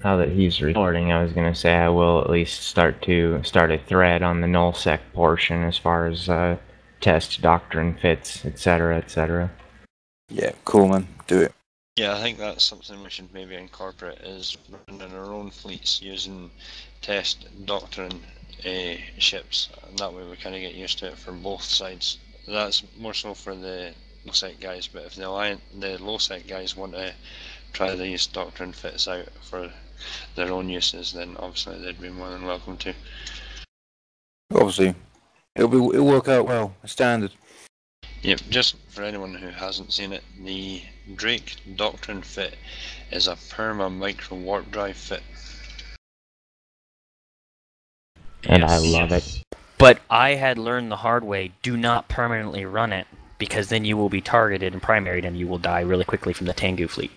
Now that he's recording, I was gonna say I will at least start a thread on the nullsec portion as far as test doctrine fits, etc., etc. Yeah, cool, man. Do it. Yeah, I think that's something we should maybe incorporate, is running our own fleets using test doctrine ships, and that way we kind of get used to it from both sides. That's more so for the low-sec guys, but if the low-sec guys want to try these doctrine fits out for their own uses, then obviously they'd be more than welcome to. Obviously, it'll work out well. Standard. Yep, just for anyone who hasn't seen it, the Drake Doctrine fit is a perma micro warp drive fit. And I love it. But I had learned the hard way, do not permanently run it, because then you will be targeted and primaried and you will die really quickly from the Tengu fleet.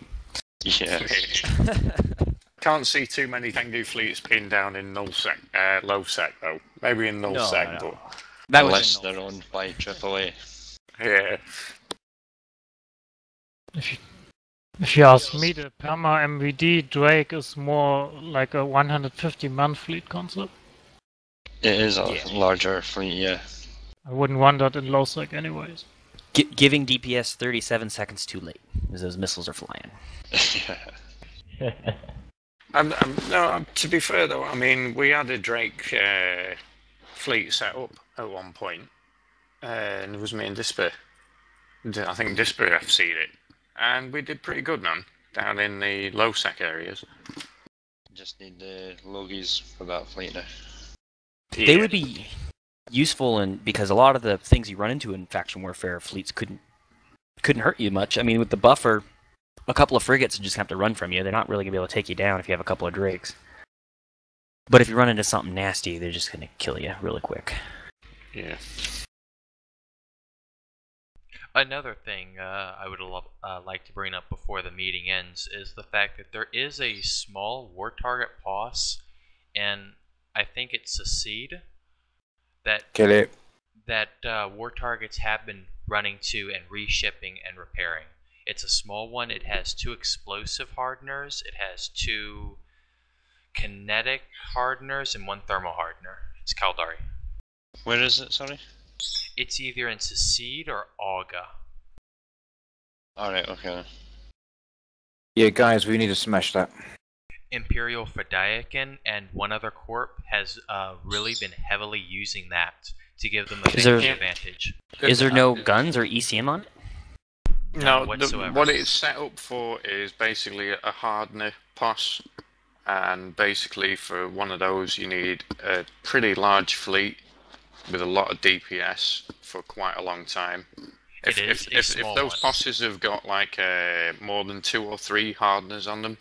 Yeah. Can't see too many Tengu fleets pinned down in low sec though. Maybe in null sec, no. but That Unless was they're owned by AAA. yeah. If you ask me, the Perma MVD Drake is more like a 150-man fleet concept. It is a larger fleet, yeah. I wouldn't want that in low sec anyways. giving DPS 37 seconds too late, as those missiles are flying. No, to be fair though, I mean, we had a Drake fleet set up at one point, and it was me and Disper. I think Disper FC'd it, and we did pretty good, man, down in the low sec areas. Just need the Logies for that fleet now. Yeah. They would be useful because a lot of the things you run into in faction warfare fleets couldn't hurt you much. I mean, with the buffer, a couple of frigates just have to run from you. They're not really going to be able to take you down if you have a couple of drakes. But if you run into something nasty, they're just going to kill you really quick. Yeah. Another thing I would like to bring up before the meeting ends is the fact that there is a small war target POS, and I think it's ZNSB that Kill it. that war targets have been running to and reshipping and repairing. It's a small one. It has 2 explosive hardeners. It has 2 kinetic hardeners and 1 thermal hardener. It's Caldari. Where is it, sorry? It's either in ZNSB or AUGA. Alright, okay. Yeah, guys, we need to smash that. Imperial Fedaykin and one other corp has really been heavily using that to give them a big advantage. Is there no guns or ECM on it? No, whatsoever. what it's set up for is basically a hardener POS, and basically for one of those you need a pretty large fleet with a lot of DPS for quite a long time. If those POSes have got like more than 2 or 3 hardeners on them,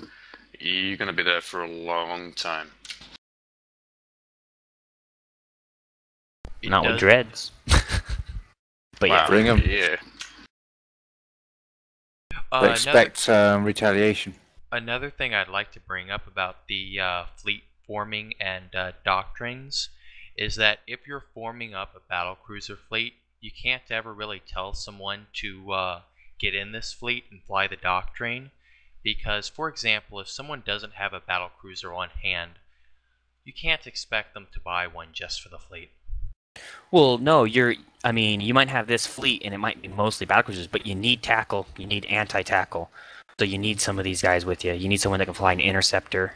you're going to be there for a long time. Not with dreads. But yeah, bring them. Yeah. Expect retaliation. Another thing I'd like to bring up about the fleet forming and doctrines is that if you're forming up a battlecruiser fleet, you can't ever really tell someone to get in this fleet and fly the doctrine, because, for example, if someone doesn't have a battlecruiser on hand, you can't expect them to buy one just for the fleet. well, no, I mean, you might have this fleet, and it might be mostly battlecruisers, but you need tackle, you need anti-tackle, so you need some of these guys with you. You need someone that can fly an interceptor,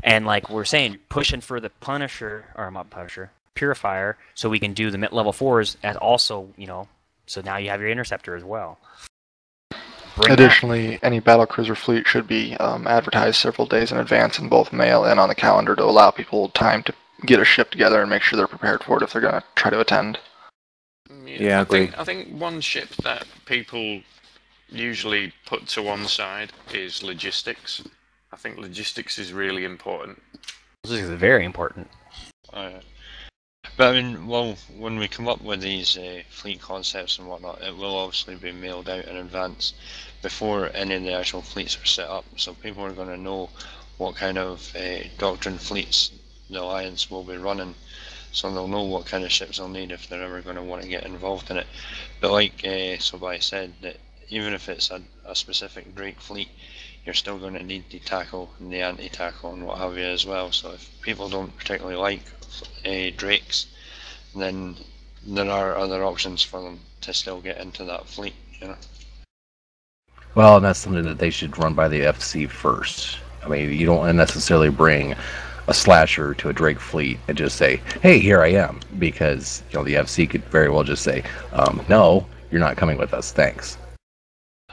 and like we're saying, pushing for the Purifier, so we can do the mid-level 4s as also, so now you have your interceptor as well. Additionally, any battlecruiser fleet should be advertised several days in advance in both mail and on the calendar to allow people time to get a ship together and make sure they're prepared for it if they're going to try to attend. Yeah, I think one ship that people usually put to one side is logistics. I think logistics is really important. This is very important. But I mean, well, when we come up with these fleet concepts and whatnot, it will obviously be mailed out in advance before any of the actual fleets are set up, so people are going to know what kind of doctrine fleets the Alliance will be running, so they'll know what kind of ships they'll need if they're ever going to want to get involved in it. But like Sobai said, that even if it's a specific Drake fleet, you're still going to need the tackle and the anti-tackle and what have you as well. So if people don't particularly like drakes, then there are other options for them to still get into that fleet, you know. Well, and that's something that they should run by the FC first. I mean, you don't necessarily bring a slasher to a Drake fleet and just say, "Hey, here I am," because the FC could very well just say, "No, you're not coming with us. Thanks."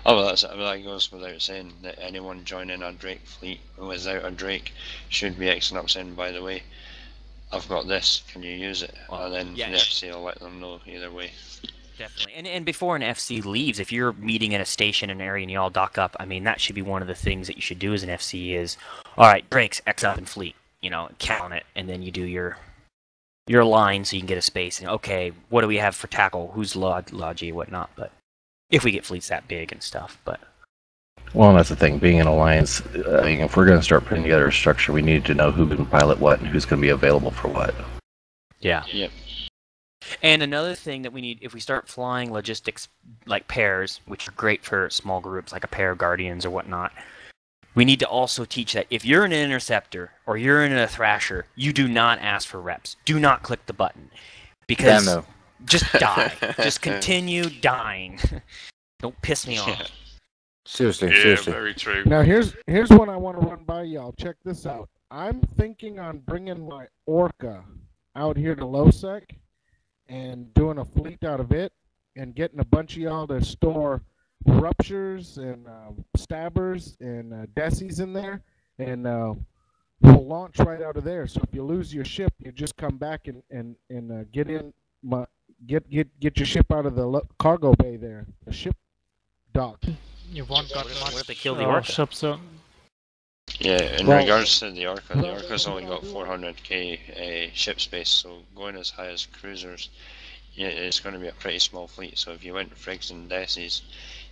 Oh, well, that goes without saying that anyone joining a Drake fleet without a Drake should be Xing up saying, "By the way, I've got this, can you use it?" And then the FC will let them know either way. Definitely. And before an FC leaves, if you're meeting at a station in an area and you all dock up, I mean, that should be one of the things that you should do as an FC is, all right, Drake's X up in fleet, count it, and then you do your line so you can get a space. And, okay, what do we have for tackle? Who's Logi, whatnot, but if we get fleets that big and stuff, but... Well, and that's the thing. Being an alliance, I mean, if we're going to start putting together a structure, we need to know who can pilot what and who's going to be available for what. Yeah. Yep. And another thing that we need, if we start flying logistics like pairs, which are great for small groups, like a pair of Guardians or whatnot, we need to also teach that if you're in an interceptor or you're in a thrasher, you do not ask for reps. Do not click the button. Because just die. Just continue dying. Don't piss me off. Seriously, yeah, seriously. Very true. Now here's one I want to run by y'all. Check this out. I'm thinking on bringing my Orca out here to Losec and doing a fleet out of it and getting a bunch of y'all to store ruptures and stabbers and decies in there, and we'll launch right out of there. So if you lose your ship, you just come back and get your ship out of the cargo bay there, the ship dock. You won't got What much if they kill the Orca? ships. Yeah, in regards to the Orca's only got 400k ship space, so going as high as cruisers, it's going to be a pretty small fleet. So if you went frigs and decies,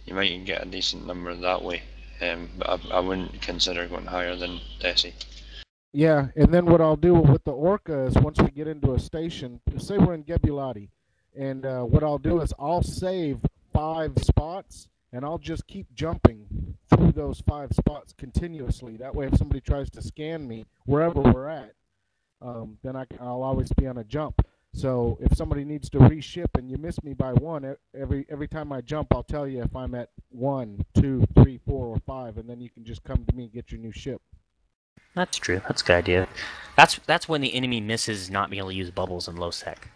you might get a decent number that way. But I wouldn't consider going higher than desi. Yeah, and then what I'll do with the Orca is once we get into a station, say we're in Gebulati, and what I'll do is I'll save 5 spots, and I'll just keep jumping through those 5 spots continuously. That way, if somebody tries to scan me wherever we're at, then I'll always be on a jump. So if somebody needs to reship and you miss me by 1, every time I jump, I'll tell you if I'm at 1, 2, 3, 4, or 5, and then you can just come to me and get your new ship. That's true. That's a good idea. That's when the enemy misses not being able to use bubbles in low sec.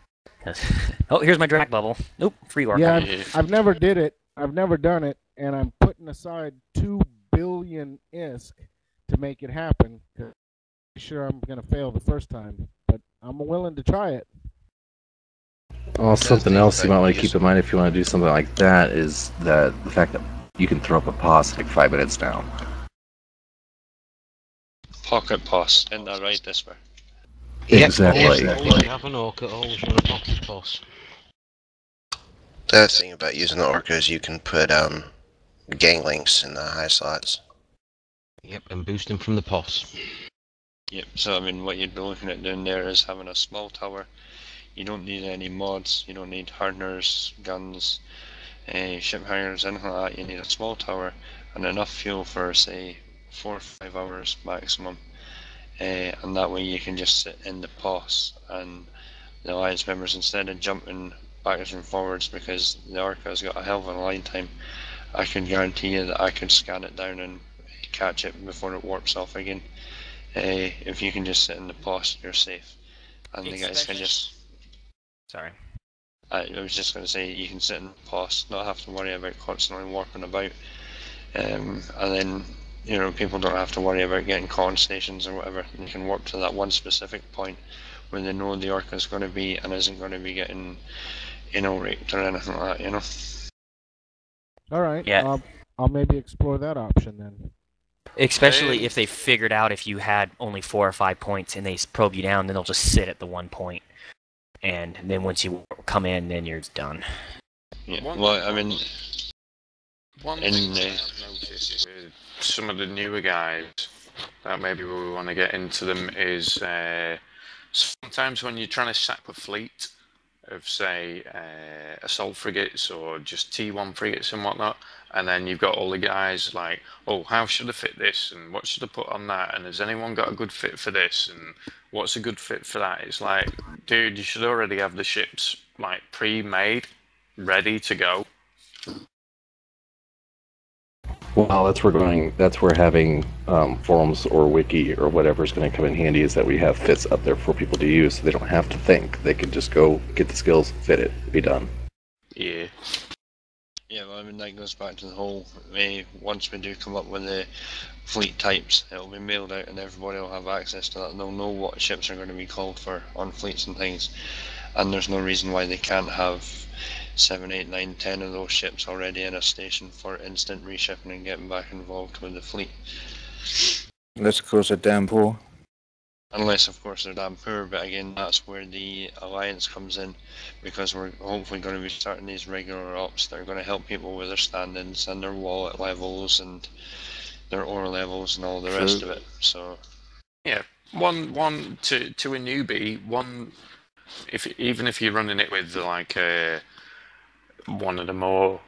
Oh, here's my drag bubble. Nope, free Orca. Yeah, I've never did it. I've never done it, and I'm putting aside 2 billion ISK to make it happen. I'm sure I'm going to fail the first time, but I'm willing to try it. Well, something else you might want to keep in mind if you want to do something like that is that the fact that you can throw up a pause like 5 minutes now. Pocket pos, isn't that right, Disper? Exactly. Always have an Orca, always run a pocket pos. The other thing about using the Orca is you can put gang links in the high slots. Yep, and boost them from the pos. Yep, so I mean what you'd be looking at doing there is having a small tower. You don't need any mods, you don't need hardeners, guns, ship hangers, anything like that. You need a small tower and enough fuel for, say, 4 or 5 hours maximum. And that way you can just sit in the pos, and the Alliance members, instead of jumping backwards and forwards because the Orca's got a hell of a line time, I can guarantee you that I can scan it down and catch it before it warps off again. If you can just sit in the pos, you're safe. And the guys can just... Sorry. I was just going to say, you can sit in the pos, not have to worry about constantly warping about. And then, people don't have to worry about getting caught on stations or whatever. You can warp to that one specific point where they know the Orca's going to be and isn't going to be getting raped or anything like that, All right. Yeah. I'll maybe explore that option then. Especially if they figured out if you had only 4 or 5 points and they probe you down, then they'll just sit at the 1 point. And then once you come in, then you're done. Yeah. Well, I mean... One thing I've noticed with some of the newer guys, that maybe we want to get into them, is sometimes when you're trying to sack a fleet, of say assault frigates or just T1 frigates and whatnot, and then you've got all the guys like, oh, how should I fit this and what should I put on that, and has anyone got a good fit for this and what's a good fit for that? It's like, dude, you should already have the ships like pre-made, ready to go. Well, that's where having forums or wiki or whatever is going to come in handy, is that we have fits up there for people to use, so they don't have to think. They can just go get the skills, fit it, be done. Yeah. Yeah, well, I mean, that goes back to the whole, once we do come up with the fleet types, it'll be mailed out and everybody will have access to that, and they'll know what ships are going to be called for on fleets and things. And there's no reason why they can't have 7, 8, 9, 10 of those ships already in a station for instant reshipping and getting back involved with the fleet. Unless, of course, they're damn poor. Unless, of course, they're damn poor, but again, that's where the alliance comes in, because we're hopefully going to be starting these regular ops that are going to help people with their standings and their wallet levels and their ore levels and all the rest of it. So, yeah, one to a newbie, even if you're running it with like one of the more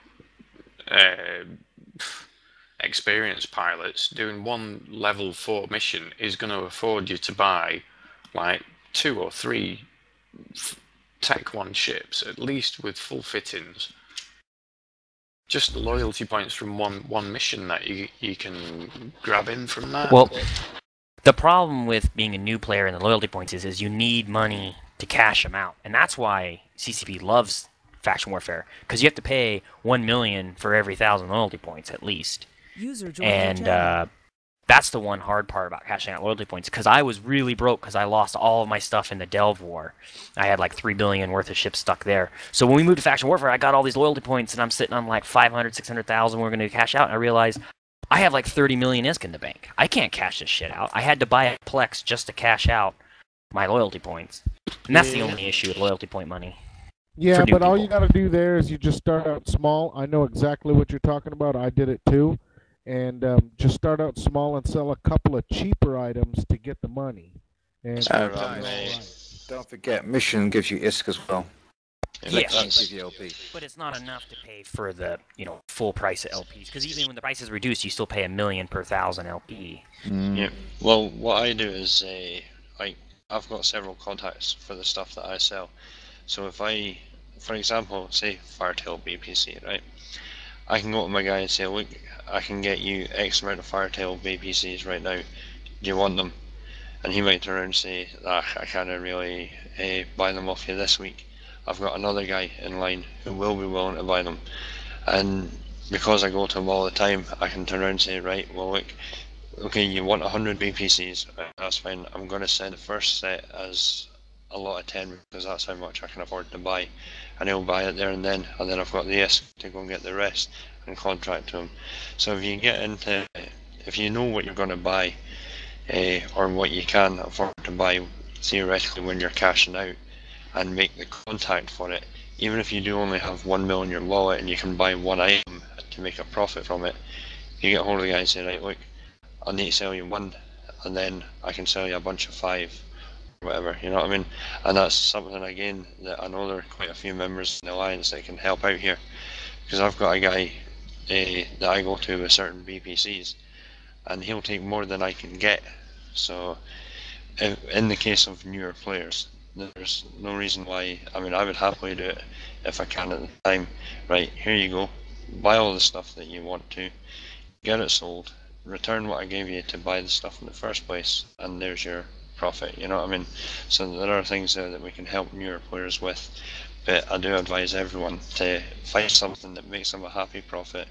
experienced pilots, doing one level 4 mission is going to afford you to buy like 2 or 3 Tech 1 ships, at least with full fittings. Just the loyalty points from one mission that you can grab in from that. Well, the problem with being a new player and the loyalty points is you need money to cash them out, and that's why CCP loves faction warfare, because you have to pay 1 million for every 1,000 loyalty points at least. And that's the one hard part about cashing out loyalty points, because I was really broke because I lost all of my stuff in the Delve War. I had like 3 billion worth of ships stuck there. So when we moved to faction warfare, I got all these loyalty points, and I'm sitting on like 500, 600,000 we're going to cash out, and I realized I have like 30 million ISK in the bank. I can't cash this shit out. I had to buy a Plex just to cash out my loyalty points. And that's the only issue with loyalty point money. Yeah, but all you got to do there is you just start out small. I know exactly what you're talking about. I did it too. And just start out small and sell a couple of cheaper items to get the money. And don't forget, mission gives you ISK as well. Yeah, but it's not enough to pay for the full price of LPs, because even when the price is reduced, you still pay 1 million per 1,000 LP. Yeah. Well, what I do is I've got several contacts for the stuff that I sell. So if I, for example, say Firetail BPC, right? I can go to my guy and say, look, I can get you X amount of Firetail BPCs right now. Do you want them? And he might turn around and say, I can't really buy them off you this week. I've got another guy in line who will be willing to buy them. And because I go to him all the time, I can turn around and say, right, well look, okay, you want 100 BPCs, that's fine. I'm going to send the first set as a lot of 10 because that's how much I can afford to buy, and he'll buy it there and then I've got the ISK to go and get the rest and contract to him. So if you get into, if you know what you're going to buy or what you can afford to buy theoretically when you're cashing out, and make the contact for it, even if you do only have 1 mil in your wallet and you can buy one item to make a profit from it, you get hold of the guy and say, right, look, I need to sell you 1 and then I can sell you a bunch of 5 whatever, you know what I mean? And that's something again that I know there are quite a few members in the alliance that can help out here, because I've got a guy that I go to with certain BPCs and he'll take more than I can get. So in the case of newer players, there's no reason why. I mean, I would happily do it if I can at the time. Right, here you go, buy all the stuff that you want to, get it sold, return what I gave you to buy the stuff in the first place, and there's your profit, you know what I mean? So there are things there that we can help newer players with, but I do advise everyone to find something that makes them a happy profit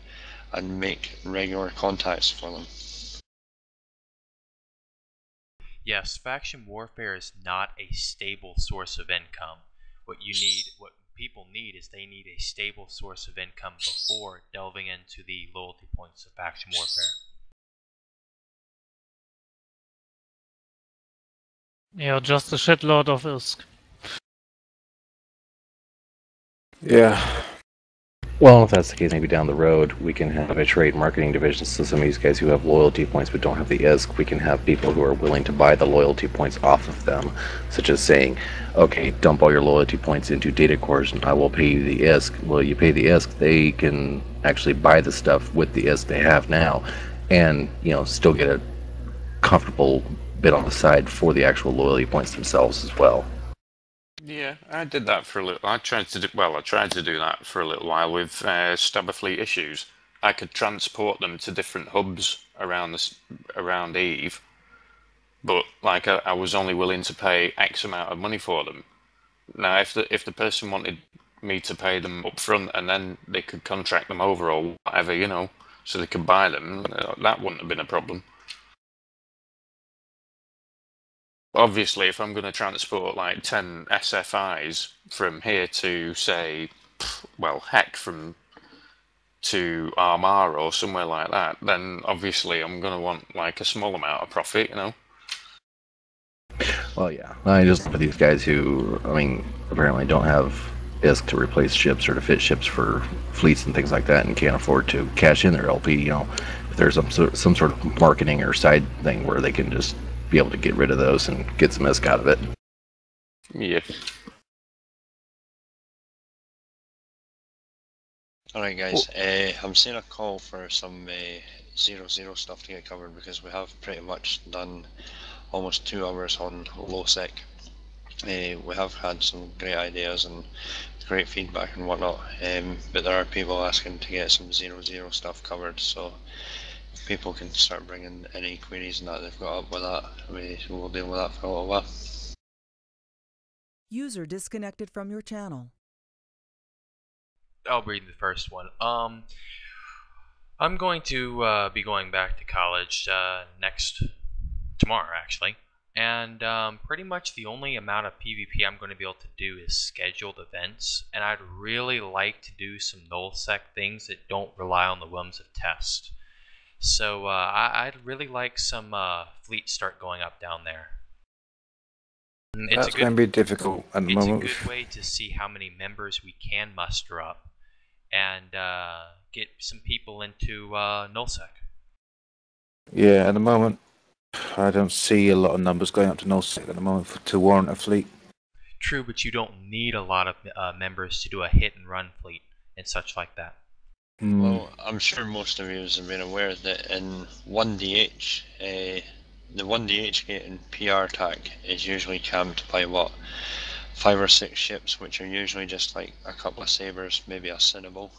and make regular contacts for them. Yes, faction warfare is not a stable source of income. What people need is they need a stable source of income before delving into the loyalty points of faction warfare. Yeah, just a shitload of ISK. Yeah. Well, if that's the case, maybe down the road we can have a trade marketing division. So some of these guys who have loyalty points but don't have the ISK, we can have people who are willing to buy the loyalty points off of them, such as saying, okay, dump all your loyalty points into data cores and I will pay you the ISK. Well, you pay the ISK, they can actually buy the stuff with the ISK they have now and, you know, still get a comfortable bit on the side for the actual loyalty points themselves as well. Yeah, I did that for a little. I tried to do that for a little while with Stabber Fleet issues. I could transport them to different hubs around Eve, but like I was only willing to pay X amount of money for them. Now, if the person wanted me to pay them up front and then they could contract them over or whatever, you know, so they could buy them, that wouldn't have been a problem. Obviously, if I'm going to transport like 10 SFIs from here to, say, well, heck, to Armagh or somewhere like that, then obviously I'm going to want like a small amount of profit, you know? Well, yeah. I just look at these guys who, I mean, apparently don't have ISK to replace ships or to fit ships for fleets and things like that and can't afford to cash in their LP, you know. If there's some sort of marketing or side thing where they can just be able to get rid of those and get some ISK out of it. Yeah. Alright guys, I'm seeing a call for some 0-0 stuff to get covered because we have pretty much done almost 2 hours on low sec. We have had some great ideas and great feedback and whatnot, but there are people asking to get some 0-0 stuff covered, so if people can start bringing any queries and that they've got up with that, we'll deal with that for a little while. User disconnected from your channel. I'll read the first one. I'm going to be going back to college tomorrow actually, and pretty much the only amount of PvP I'm going to be able to do is scheduled events, and I'd really like to do some nullsec things that don't rely on the whims of test. So I'd really like some fleets start going up down there. That's going to be difficult at the moment. It's a good way to see how many members we can muster up and get some people into nullsec. Yeah, at the moment, I don't see a lot of numbers going up to nullsec at the moment to warrant a fleet. True, but you don't need a lot of members to do a hit and run fleet and such like that. Well, I'm sure most of you have been aware that in 1DH, the 1DH gate in PR tag is usually camped by what, 5 or 6 ships, which are usually just like a couple of sabers, maybe a Cinnabal,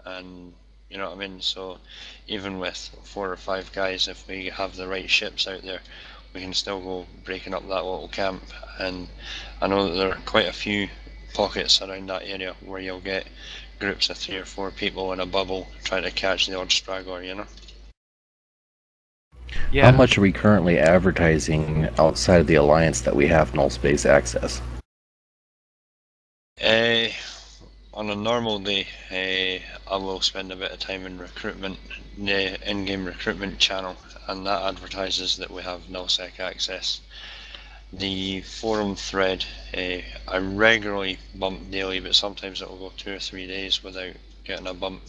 and you know what I mean. So even with 4 or 5 guys, if we have the right ships out there, we can still go breaking up that little camp. And I know that there are quite a few pockets around that area where you'll get groups of 3 or 4 people in a bubble trying to catch the odd straggler, you know. Yeah. How much are we currently advertising outside of the alliance that we have null space access? On a normal day, I will spend a bit of time in recruitment, the in-game recruitment channel, and that advertises that we have nullsec access. The forum thread, I regularly bump daily, but sometimes it will go 2 or 3 days without getting a bump.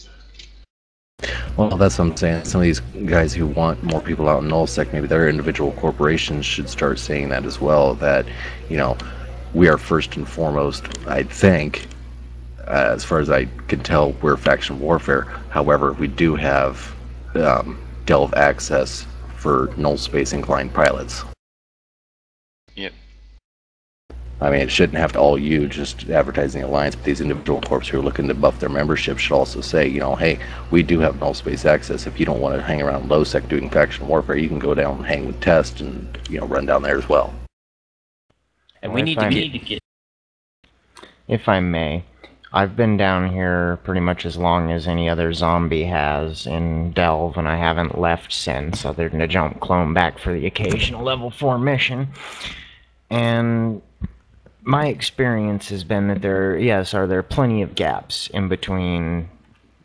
Well, that's what I'm saying. Some of these guys who want more people out in nullsec, maybe their individual corporations should start saying that as well, that, you know, we are first and foremost, I think, as far as I can tell, we're faction warfare. However, we do have delve access for null space inclined pilots. Yep. I mean, it shouldn't have to all you just advertising the alliance, but these individual corps who are looking to buff their membership should also say, you know, hey, we do have null space access. If you don't want to hang around low sec doing faction warfare, you can go down and hang with Test and, you know, run down there as well. And we need to get. If I may, I've been down here pretty much as long as any other zombie has in Delve, and I haven't left since, other than to jump clone back for the occasional level 4 mission. And my experience has been that there are plenty of gaps in between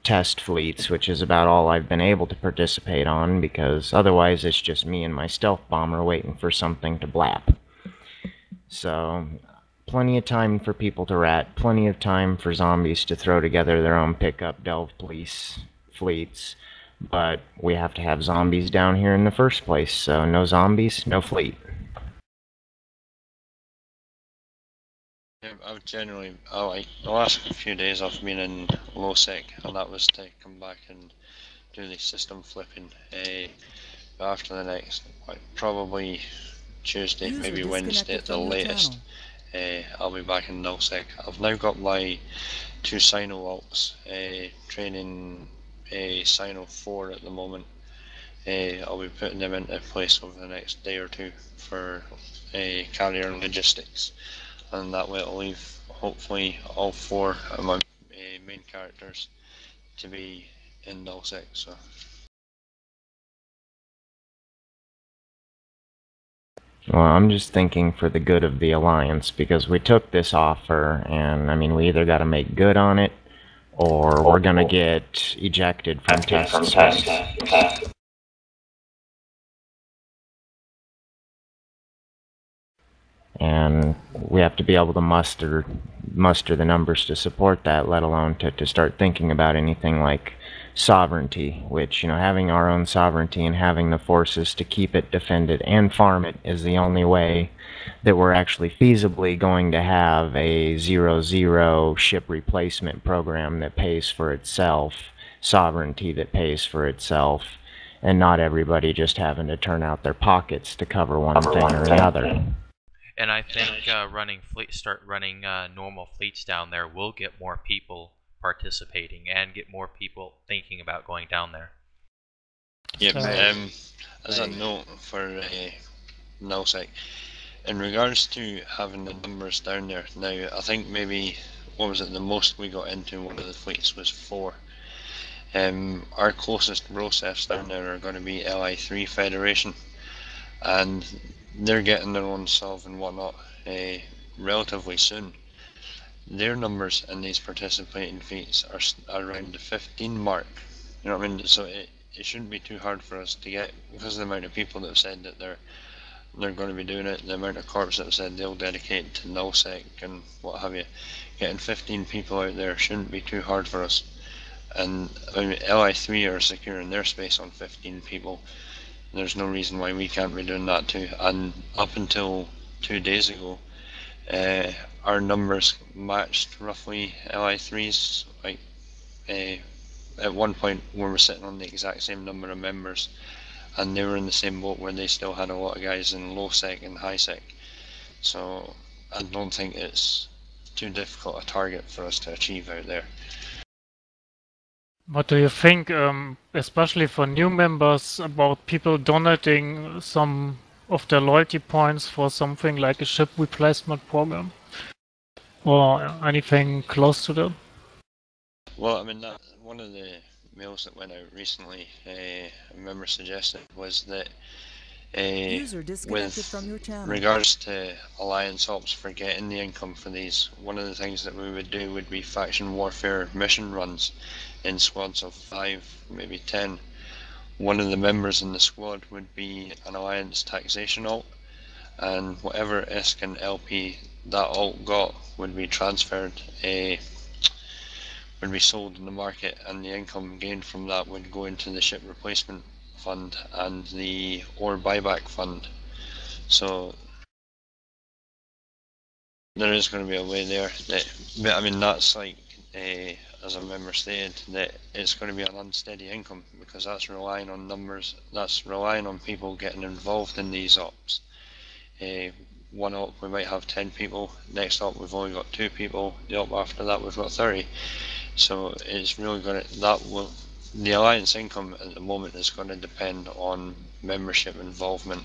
test fleets, which is about all I've been able to participate on, because otherwise it's just me and my stealth bomber waiting for something to blap. So Plenty of time for people to rat, plenty of time for zombies to throw together their own pickup delve police fleets, but we have to have zombies down here in the first place, so no zombies, no fleet. Yeah, I've generally, like the last few days I've been in low sec, and that was to come back and do the system flipping. After the next, like, probably Tuesday, User maybe Wednesday at the disconnected from your latest, I'll be back in nullsec. I've now got my 2 Sino alts training a Sino 4 at the moment. I'll be putting them into place over the next day or two for carrier and logistics, and that way it'll leave hopefully all 4 of my main characters to be in nullsec. So. Well, I'm just thinking for the good of the Alliance, because we took this offer, and, I mean, we either gotta make good on it, or we're gonna get ejected from test space. And we have to be able to muster the numbers to support that, let alone to start thinking about anything like sovereignty, which, you know, having our own sovereignty and having the forces to keep it, defend it, and farm it is the only way that we're actually feasibly going to have a 0-0 ship replacement program that pays for itself, sovereignty that pays for itself, and not everybody just having to turn out their pockets to cover one thing or another. And I think start running normal fleets down there will get more people participating and get more people thinking about going down there. Yep. As a note for nullsec, in regards to having the numbers down there, now I think maybe, what was it, the most we got into one of the fleets was 4. Our closest ROSEFs down there are going to be LI3 Federation, and they're getting their own solve and whatnot relatively soon. Their numbers in these participating fleets are around the 15 mark. You know what I mean? So it shouldn't be too hard for us to get, because of the amount of people that have said that they're going to be doing it, the amount of corps that have said they'll dedicate to nullsec and what have you. Getting 15 people out there shouldn't be too hard for us. And I mean, LI3 are securing their space on 15 people. There's no reason why we can't be doing that too. And up until 2 days ago, our numbers matched roughly LI3's. Like at one point we were sitting on the exact same number of members, and they were in the same boat where they still had a lot of guys in low sec and high sec. So I don't think it's too difficult a target for us to achieve out there. What do you think, especially for new members, about people donating some of their loyalty points for something like a ship replacement program? Or anything close to that? Well, I mean, one of the mails that went out recently, a member suggested, was that with regards to Alliance Ops for getting the income for these, one of the things that we would do would be faction warfare mission runs in squads of 5, maybe 10. One of the members in the squad would be an Alliance taxation alt, and whatever ISK and LP that alt got would be transferred, would be sold in the market, and the income gained from that would go into the ship replacement fund and the ore buyback fund. So there is going to be a way there that, I mean, that's like, as a member stated, that it's going to be an unsteady income, because that's relying on numbers, that's relying on people getting involved in these ops. One op we might have 10 people, next op we've only got 2 people, the op after that we've got 30. So it's really going to, the Alliance income at the moment is going to depend on membership involvement,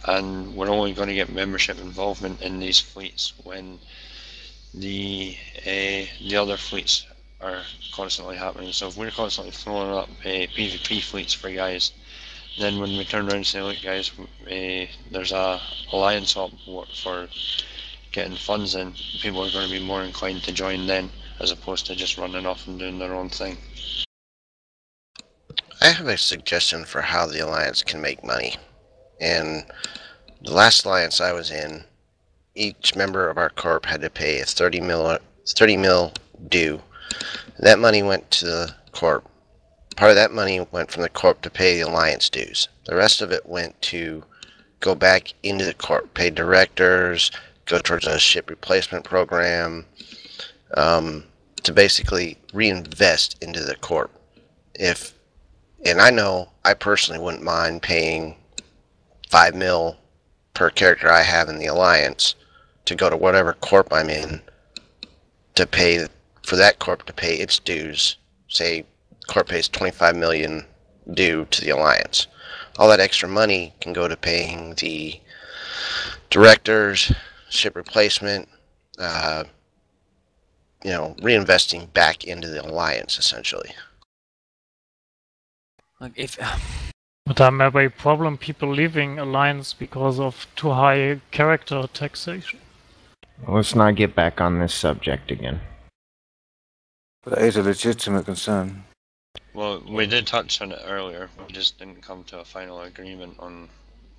and we're only going to get membership involvement in these fleets when the other fleets are constantly happening. So if we're constantly throwing up PvP fleets for guys, then when we turn around and say, look guys, there's a Alliance op for getting funds in, people are going to be more inclined to join then, as opposed to just running off and doing their own thing. I have a suggestion for how the Alliance can make money. And the last Alliance I was in, each member of our corp had to pay a 30 mil due. That money went to the corp. Part of that money went from the corp to pay the alliance dues. The rest of it went to go back into the corp, pay directors, go towards a ship replacement program, to basically reinvest into the corp. And I know I personally wouldn't mind paying 5 mil per character I have in the alliance to go to whatever corp I'm in to pay for that corp to pay its dues. Say corp pays 25 million due to the alliance. All that extra money can go to paying the directors, ship replacement, reinvesting back into the alliance essentially. Like if But I have a problem people leaving Alliance because of too high character taxation. Let's not get back on this subject again. But that is a legitimate concern. Well, we did touch on it earlier. We just didn't come to a final agreement on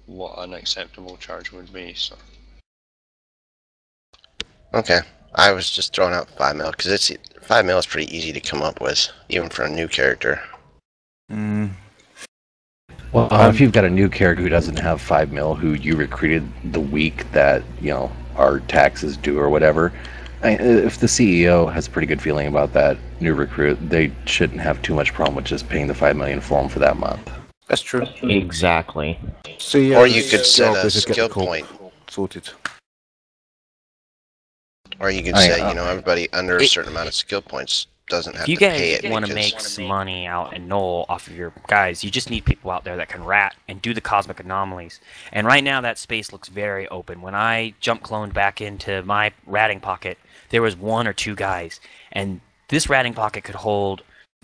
what an acceptable charge would be. So. Okay, I was just throwing out 5 mil because 5 mil is pretty easy to come up with, even for a new character. Well, if you've got a new character who doesn't have 5 mil, who you recruited the week that our taxes due or whatever, if the CEO has a pretty good feeling about that new recruit, they shouldn't have too much problem with just paying the 5 million for him for that month. That's true. Exactly. See, or you could set a skill point sorted. Or you could say, everybody under a certain amount of skill points doesn't have to pay it. If you guys want to make some money out in Null off of your guys, you just need people out there that can rat and do the cosmic anomalies. And right now that space looks very open. When I jump cloned back into my ratting pocket, there was 1 or 2 guys. And this ratting pocket could hold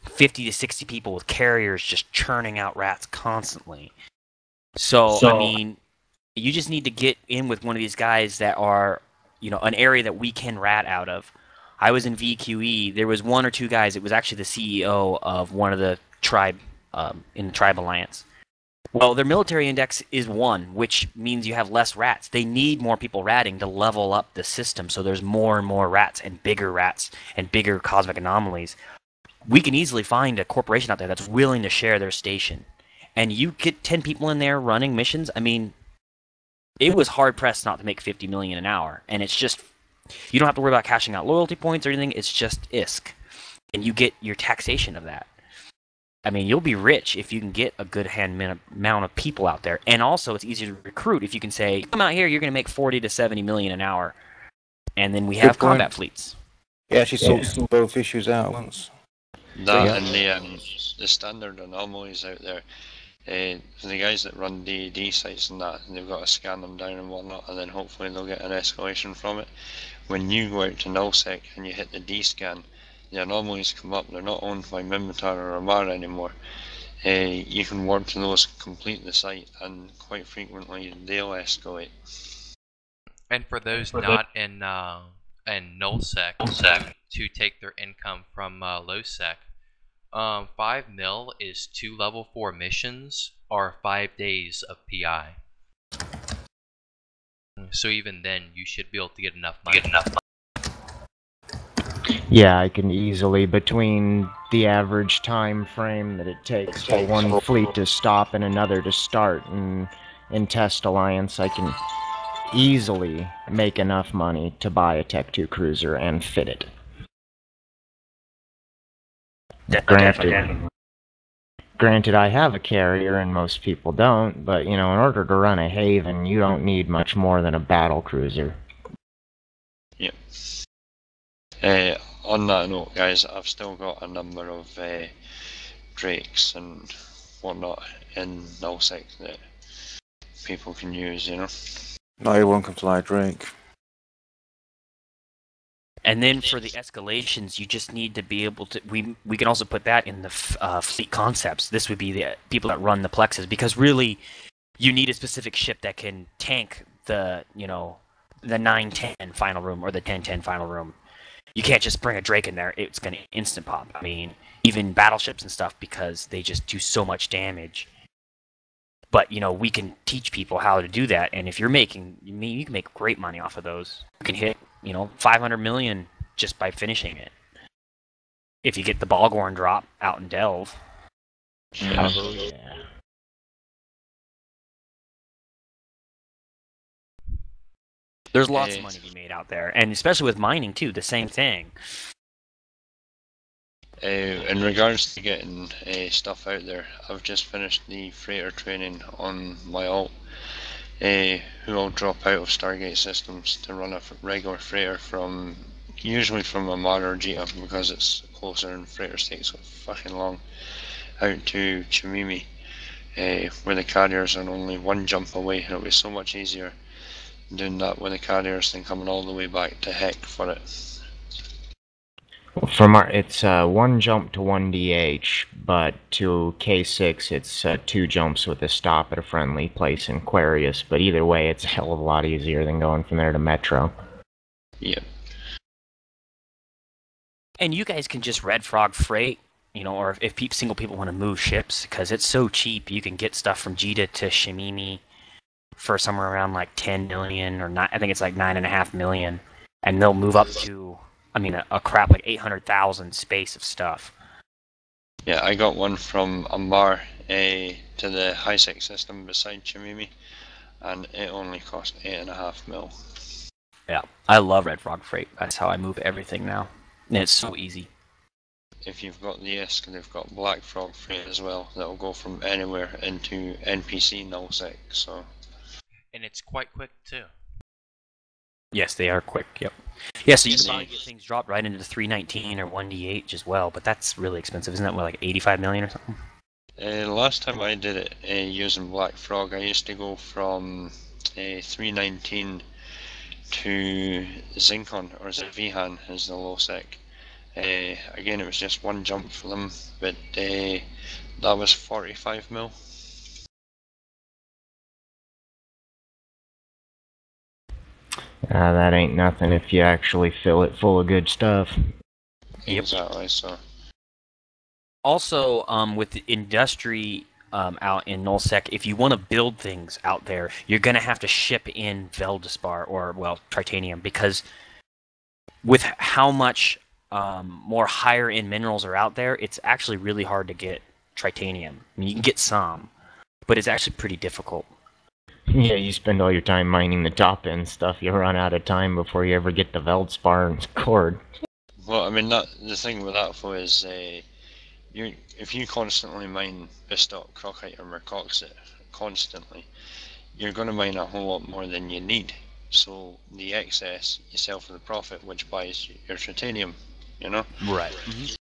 50 to 60 people with carriers just churning out rats constantly. So I mean, you just need to get in with one of these guys that are, an area that we can rat out of. I was in VQE. There was 1 or 2 guys. It was actually the CEO of one of the tribe in the Tribe Alliance. Well, their military index is 1, which means you have less rats. They need more people ratting to level up the system, so there's more and more rats and bigger cosmic anomalies. We can easily find a corporation out there that's willing to share their station. And you get 10 people in there running missions. I mean, it was hard-pressed not to make 50 million an hour. And it's just, you don't have to worry about cashing out loyalty points or anything. It's just ISK. And you get your taxation of that. I mean, you'll be rich if you can get a good amount of people out there. And also, it's easier to recruit if you can say, come out here, you're going to make 40 to 70 million an hour. And then we have combat fleets. Yeah, she sorts both issues out at once. That and the standard anomalies out there. The guys that run DAD sites and that, and they've got to scan them down and whatnot, and then hopefully they'll get an escalation from it. When you go out to nullsec and you hit the D scan, the anomalies come up. They're not owned by Minmatar or Amara anymore. You can warp to those, complete the site, and quite frequently they'll escalate. And for those not in nullsec to take their income from lowsec, 5 mil is 2 level 4 missions or 5 days of PI. So even then, you should be able to get enough money. Yeah, I can easily, between the average time frame that it takes for one fleet to stop and another to start in Test Alliance, I can easily make enough money to buy a Tech 2 cruiser and fit it. Granted, I have a carrier and most people don't, but in order to run a Haven, you don't need much more than a battle cruiser. Yep. On that note, guys, I've still got a number of drakes and whatnot in nullsec that people can use, Not everyone can fly a Drake. And then for the escalations, you just need to be able to. We can also put that in the fleet concepts. This would be the people that run the plexes, because really, you need a specific ship that can tank the the 9-10 final room or the 10-10 final room. You can't just bring a Drake in there; it's going to instant pop. I mean, even battleships and stuff, because they just do so much damage. But we can teach people how to do that, and if you're making, you can make great money off of those. You can hit 500 million just by finishing it. If you get the Balgorn drop out in Delve. Oh, yeah. There's lots of money to be made out there, and especially with mining too, the same thing. In regards to getting stuff out there, I've just finished the freighter training on my alt, who will drop out of Stargate systems to run a regular freighter usually from Amara or Jita, because it's closer and freighters take so fucking long, out to Chimimi, where the carriers are only one jump away. It'll be so much easier doing that with the carriers than coming all the way back to Heck for it. It's one jump to 1DH, but to K6 it's 2 jumps with a stop at a friendly place in Aquarius. But either way, it's a hell of a lot easier than going from there to Metro. Yep. And you guys can just Red Frog freight, or if single people want to move ships, because it's so cheap. You can get stuff from Jita to Shimimi for somewhere around like 10 million, or I think it's like 9.5 million, and they'll move up to, a crap like 800,000 space of stuff. Yeah, I got one from Amar to the HiSec system beside Chimimi, and it only cost 8.5 mil. Yeah, I love Red Frog freight. That's how I move everything now. And it's so easy. If you've got the ISK, they've got Black Frog freight as well. That'll go from anywhere into NPC nullsec. So. And it's quite quick too. Yes, they are quick. Yep. Yeah, so you can probably get things dropped right into the 319 or 1DH as well, but that's really expensive. Isn't that like 85 million or something? Last time I did it using Black Frog, I used to go from 319 to Zincon, or Vihan is the low sec. Again, it was just one jump for them, but that was 45 mil. That ain't nothing if you actually fill it full of good stuff. Yep. Exactly, so. Also, with the industry out in nullsec, if you want to build things out there, you're going to have to ship in Veldespar or, Tritanium, because with how much more higher end minerals are out there, it's actually really hard to get Tritanium. You can get some, but it's actually pretty difficult. Yeah, you spend all your time mining the top end stuff, you run out of time before you ever get the Veldspar and cord. Well, the thing with that though is, if you constantly mine Bistock, Crockite, or Mercoxit constantly, you're going to mine a whole lot more than you need. So the excess, you sell for the profit, which buys your Tritanium, Right. Mm-hmm.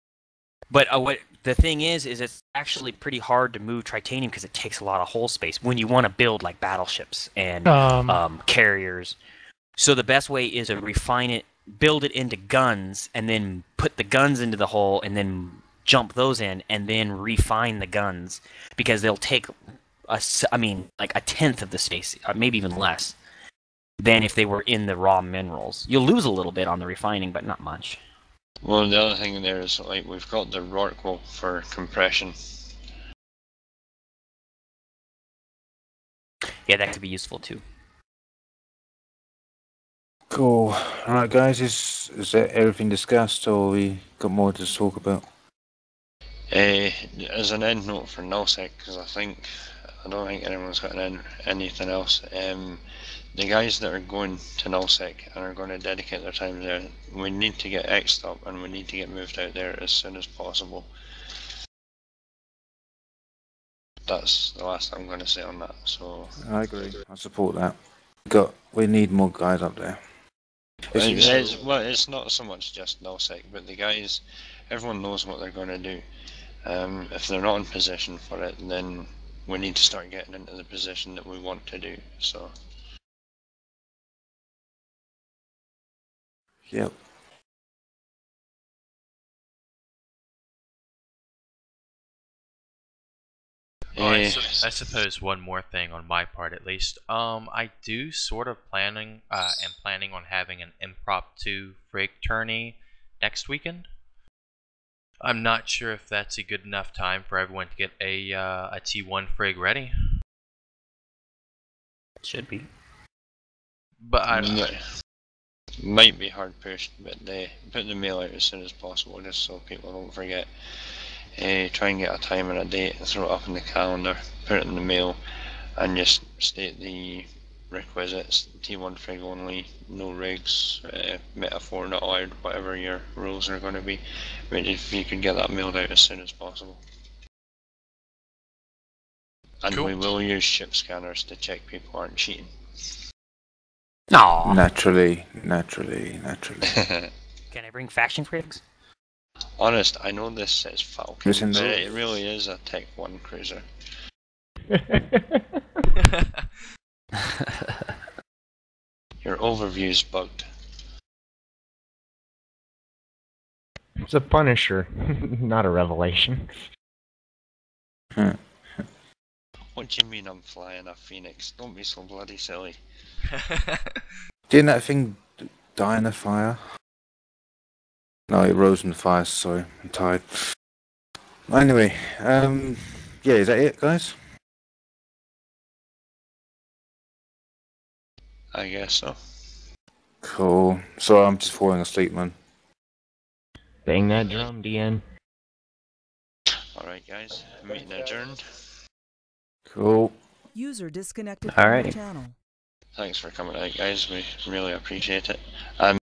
But what the thing is it's actually pretty hard to move Tritanium because it takes a lot of hull space when you want to build like battleships and carriers. So the best way is to refine it, build it into guns, and then put the guns into the hull, and then jump those in, and then refine the guns, because they'll take like a tenth of the space, maybe even less, than if they were in the raw minerals. You'll lose a little bit on the refining, but not much. Well, the other thing there is, we've got the Rorqual for compression. Yeah, that could be useful too. Cool. Alright guys, is that everything discussed, or we got more to talk about? As an end note for nullsec, because I don't think anyone's got anything else. The guys that are going to nullsec and are going to dedicate their time there, we need to get X'd up and we need to get moved out there as soon as possible. That's the last I'm going to say on that. So I agree. I support that. We need more guys up there. It's not so much just nullsec, but the guys, everyone knows what they're going to do. If they're not in position for it, then we need to start getting into the position that we want to do. So. Yep. I suppose one more thing on my part, at least. I do sort of am planning on having an impromptu frig tourney next weekend. I'm not sure if that's a good enough time for everyone to get a T1 frig ready. Should be. But I Might be hard pushed, but they put the mail out as soon as possible, just so people don't forget. Try and get a time and a date, throw it up in the calendar, put it in the mail, and just state the requisites. T1 frig only, no rigs, metaphor not allowed, whatever your rules are going to be. But if you could get that mailed out as soon as possible. And Cool. we will use ship scanners to check people aren't cheating. Aww. Naturally. Can I bring faction frigs? Honest, I know this says Falcon, Listen, but though. it really is a Tech 1 cruiser. Your overview's bugged. It's a Punisher, not a Revelation. What do you mean I'm flying a Phoenix? Don't be so bloody silly. Didn't that thing die in a fire? No, it rose in the fire, sorry. I'm tired. Anyway, yeah, is that it, guys? I guess so. Cool. So I'm just falling asleep, man. Bang that drum, DN. Alright guys, meeting adjourned. Cool. User disconnected from your Alrighty. channel. Thanks for coming out guys, we really appreciate it. And